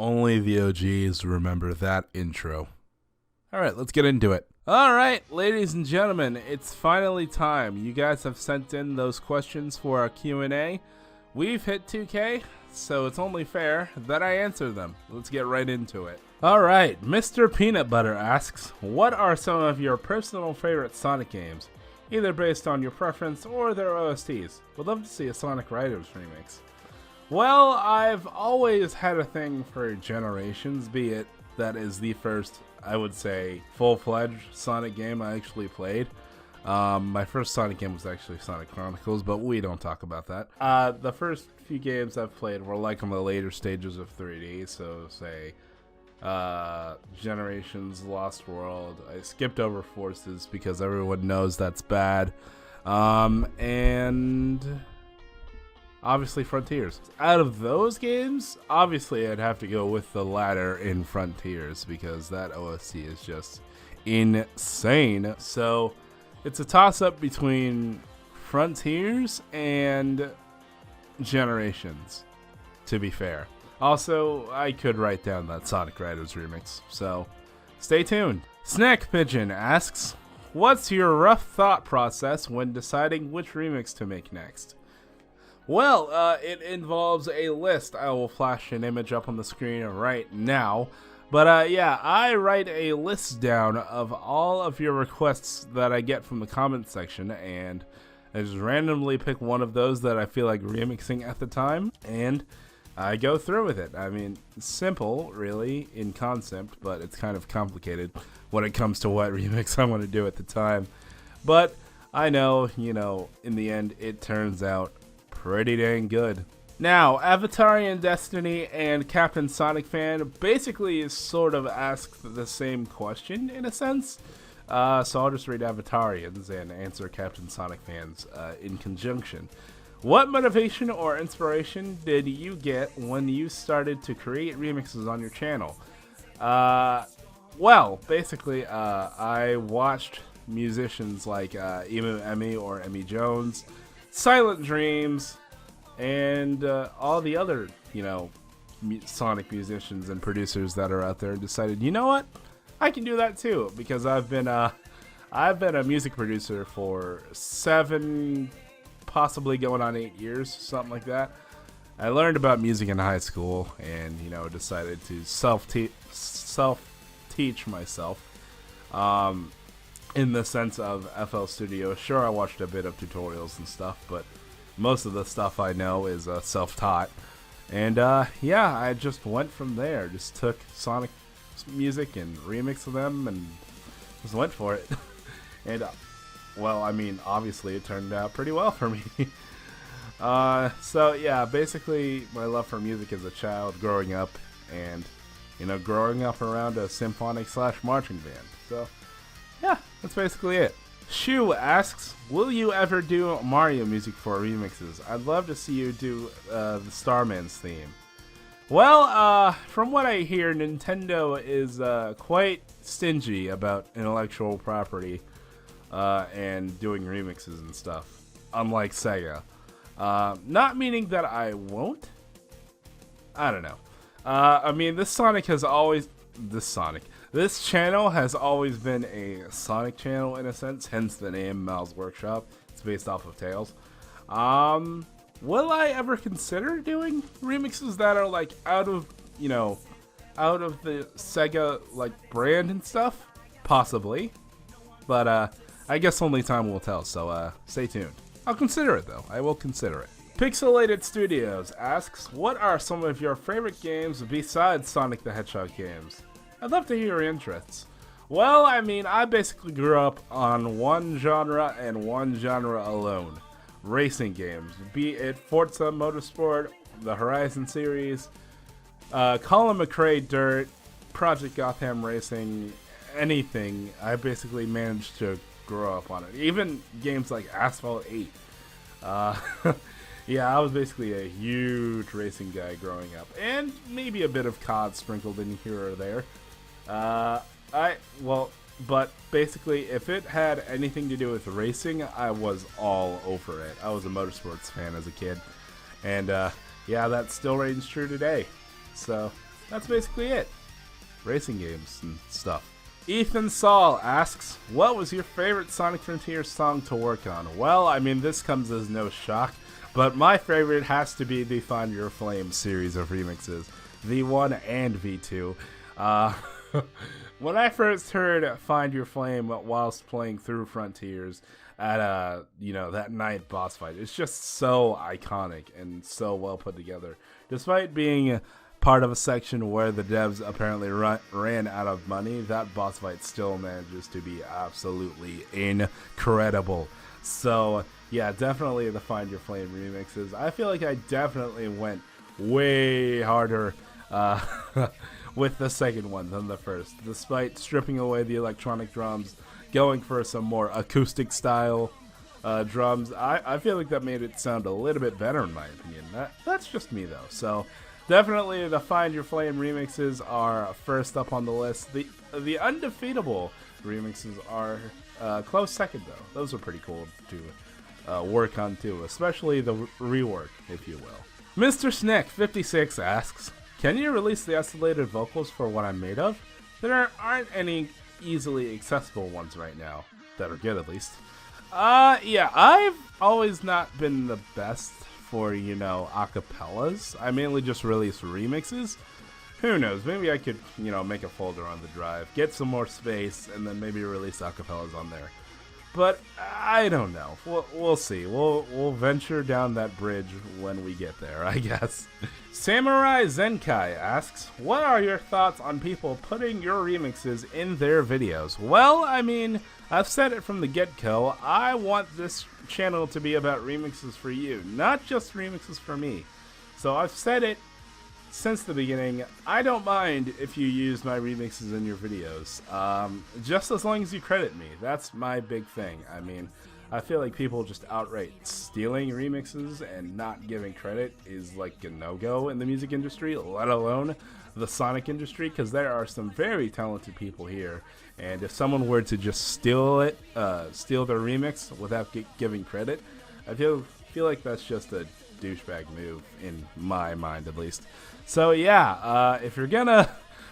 Only the OGs remember that intro. Alright, let's get into it. Alright, ladies and gentlemen, it's finally time. You guys have sent in those questions for our Q&A. We've hit 2K, so it's only fair that I answer them. Let's get right into it. Alright, Mr. Peanut Butter asks, what are some of your personal favorite Sonic games? Either based on your preference or their OSTs. Would love to see a Sonic Riders remix. Well, I've always had a thing for Generations, be it that is the first, I would say, full-fledged Sonic game I actually played. My first Sonic game was actually Sonic Chronicles, but we don't talk about that. The first few games I've played were like on the later stages of 3D, so say Generations, Lost World. I skipped over Forces because everyone knows that's bad. And obviously Frontiers. Out of those games, obviously I'd have to go with the latter in Frontiers because that OST is just insane. So it's a toss-up between Frontiers and Generations, to be fair. Also, I could write down that Sonic Riders remix, so stay tuned. Snack Pigeon asks, what's your rough thought process when deciding which remix to make next? Well, it involves a list. I will flash an image up on the screen right now. But yeah, I write a list down of all of your requests that I get from the comment section, and I just randomly pick one of those that I feel like remixing at the time, and I go through with it. I mean, simple, really, in concept, but it's kind of complicated when it comes to what remix I want to do at the time. But I know, in the end, it turns out pretty dang good. Now, Avatarian Destiny and Captain Sonic Fan basically sort of asked the same question in a sense. So I'll just read Avatarians and answer Captain Sonic Fans in conjunction. What motivation or inspiration did you get when you started to create remixes on your channel? Well, basically, I watched musicians like Emmy or Emmy Jones, Silent Dreams, and all the other, Sonic musicians and producers that are out there, and decided, you know what, I can do that too, because I've been a music producer for 7, possibly going on 8 years, something like that. I learned about music in high school, and decided to self-teach myself. In the sense of FL Studio, sure, I watched a bit of tutorials and stuff, but most of the stuff I know is self-taught. And yeah, I just went from there. Just took Sonic music and remixed them and just went for it. And well, I mean, obviously it turned out pretty well for me. So yeah, basically my love for music as a child growing up, and growing up around a symphonic/marching band. So yeah, that's basically it. Shu asks, will you ever do Mario music for remixes? I'd love to see you do the Starman's theme. Well, from what I hear, Nintendo is quite stingy about intellectual property and doing remixes and stuff, unlike Sega. Not meaning that I won't. I don't know. I mean, this channel has always been a Sonic channel in a sense, hence the name Mal's Workshop. It's based off of Tails. Will I ever consider doing remixes that are like out of the Sega brand and stuff? Possibly. But I guess only time will tell, so stay tuned. I'll consider it though. I will consider it. Pixelated Studios asks, what are some of your favorite games besides Sonic the Hedgehog games? I'd love to hear your interests. Well, I mean, I basically grew up on one genre and one genre alone. Racing games. Be it Forza Motorsport, the Horizon series, Colin McRae Dirt, Project Gotham Racing, anything. I basically managed to grow up on it. Even games like Asphalt 8. Yeah, I was basically a huge racing guy growing up. And maybe a bit of COD sprinkled in here or there. But basically, if it had anything to do with racing, I was all over it. I was a motorsports fan as a kid. And yeah, that still reigns true today. So that's basically it. Racing games and stuff. Ethan Saul asks, what was your favorite Sonic Frontiers song to work on? Well, I mean, this comes as no shock, but my favorite has to be the Find Your Flame series of remixes, V1 and V2. When I first heard Find Your Flame whilst playing through Frontiers at that night boss fight, it's just so iconic and so well put together. Despite being part of a section where the devs apparently ran out of money, that boss fight still manages to be absolutely incredible. So yeah, definitely the Find Your Flame remixes. I feel like I definitely went way harder with the second one than the first, despite stripping away the electronic drums, going for some more acoustic style drums. I feel like that made it sound a little bit better in my opinion. That's just me though. So definitely the Find Your Flame remixes are first up on the list. The Undefeatable remixes are close second though. Those are pretty cool to work on too, especially the rework, if you will. Mr. Snick 56 asks, can you release the isolated vocals for What I'm Made Of? There aren't any easily accessible ones right now, that are good at least. Yeah, I've always not been the best for, acapellas. I mainly just release remixes. Who knows, maybe I could, make a folder on the drive, get some more space, and then maybe release acapellas on there. But I don't know. We'll see. We'll venture down that bridge when we get there, I guess. Samurai Zenkai asks, what are your thoughts on people putting your remixes in their videos? Well, I mean, I've said it from the get-go. I want this channel to be about remixes for you, not just remixes for me. So I've said it since the beginning. I don't mind if you use my remixes in your videos, just as long as you credit me. That's my big thing. I mean, I feel like people just outright stealing remixes and not giving credit is like a no-go in the music industry, let alone the Sonic industry, because there are some very talented people here, and if someone were to just steal their remix without giving credit, I feel like that's just a douchebag move, in my mind at least. So yeah, if you're gonna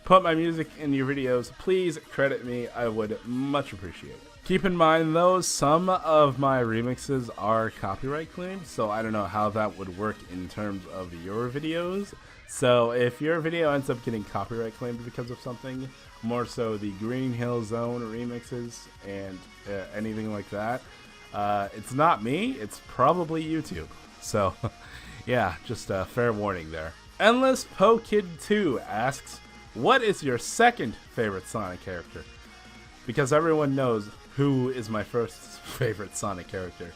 put my music in your videos, please credit me. I would much appreciate it. Keep in mind though, some of my remixes are copyright claimed, so I don't know how that would work in terms of your videos. So if your video ends up getting copyright claimed because of something, more so the Green Hill Zone remixes and anything like that, it's not me, it's probably YouTube. So yeah, just a fair warning there. Endless Po Kid 2 asks, what is your second favorite Sonic character? Because everyone knows who is my first favorite Sonic character.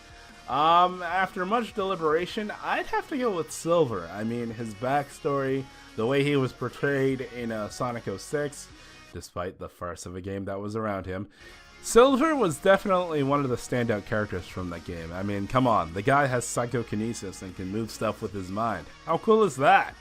After much deliberation, I'd have to go with Silver. I mean, his backstory, the way he was portrayed in Sonic 06, despite the farce of a game that was around him, Silver was definitely one of the standout characters from that game. I mean, come on, the guy has psychokinesis and can move stuff with his mind. How cool is that?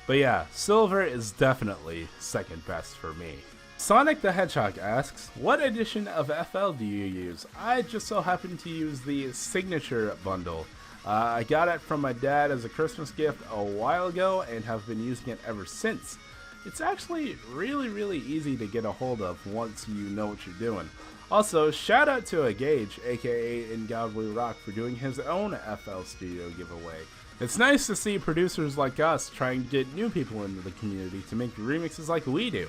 But yeah, Silver is definitely second best for me. Sonic the Hedgehog asks, what edition of FL do you use? I just so happen to use the Signature Bundle. I got it from my dad as a Christmas gift a while ago and have been using it ever since. It's actually really easy to get a hold of once you know what you're doing. Also, shout out to Gage, aka In God We Rock, for doing his own FL Studio giveaway. It's nice to see producers like us trying to get new people into the community to make remixes like we do.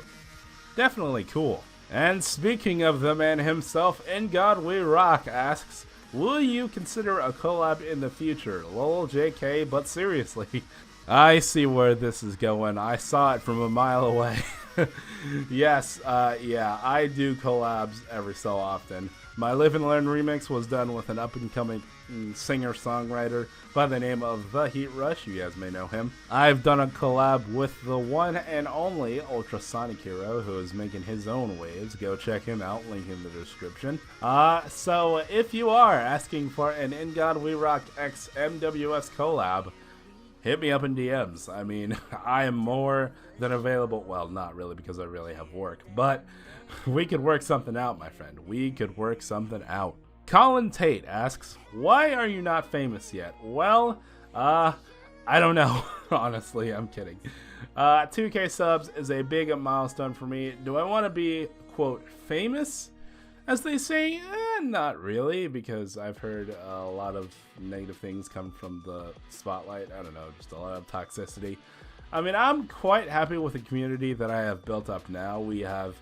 Definitely cool. And speaking of the man himself, In God We Rock asks, will you consider a collab in the future? Lol, JK, but seriously. I see where this is going. I saw it from a mile away. Yes, yeah, I do collabs every so often. My Live and Learn remix was done with an up-and-coming singer-songwriter by the name of The Heat Rush. You guys may know him. I've done a collab with the one and only Ultrasonic Hero, who is making his own waves. Go check him out, link in the description. So if you are asking for an In God We Rock X MWS collab, hit me up in DMs. I mean, I am more than available. Well, not really, because I really have work. But we could work something out, my friend. We could work something out. Colin Tate asks, why are you not famous yet? Well, I don't know. Honestly, I'm kidding. 2K subs is a big milestone for me. Do I want to be, quote, famous? As they say, not really, because I've heard a lot of negative things come from the spotlight. I don't know, just a lot of toxicity. I mean, I'm quite happy with the community that I have built up now. We have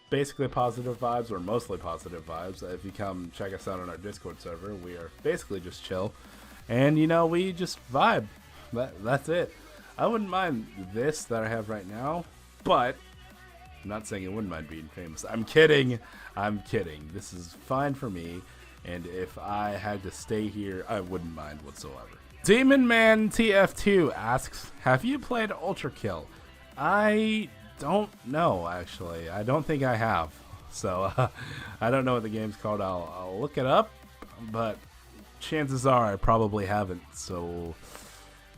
basically positive vibes, or mostly positive vibes. If you come check us out on our Discord server, we are basically just chill. And, you know, we just vibe. That's it. I wouldn't mind this that I have right now, but I'm not saying I wouldn't mind being famous. I'm kidding. I'm kidding. This is fine for me, and if I had to stay here, I wouldn't mind whatsoever. Demon Man TF2 asks, have you played Ultra Kill? I don't know, actually. I don't think I have. So, I don't know what the game's called. I'll look it up, but chances are I probably haven't, so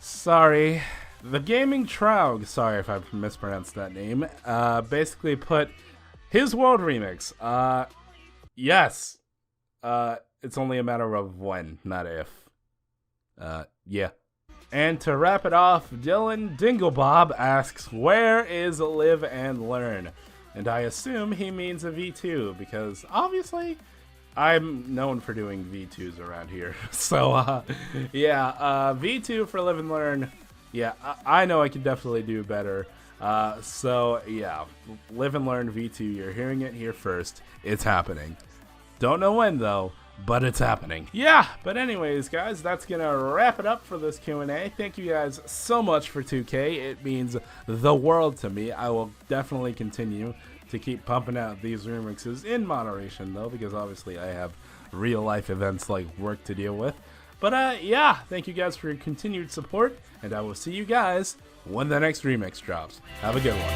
sorry. The Gaming Trout, sorry if I mispronounced that name, basically put his World Remix. Yes. It's only a matter of when, not if. Yeah. And to wrap it off, Dylan Dinglebob asks, where is Live and Learn? And I assume he means a V2, because obviously I'm known for doing V2s around here. So, yeah, V2 for Live and Learn. Yeah, I know I can definitely do better. So, yeah, Live and Learn V2. You're hearing it here first. It's happening. Don't know when, though, but it's happening. Yeah, but anyways, guys, that's going to wrap it up for this Q&A. Thank you guys so much for 2K. It means the world to me. I will definitely continue to keep pumping out these remixes in moderation, though, because obviously I have real-life events like work to deal with. But, yeah, thank you guys for your continued support, and I will see you guys when the next remix drops. Have a good one.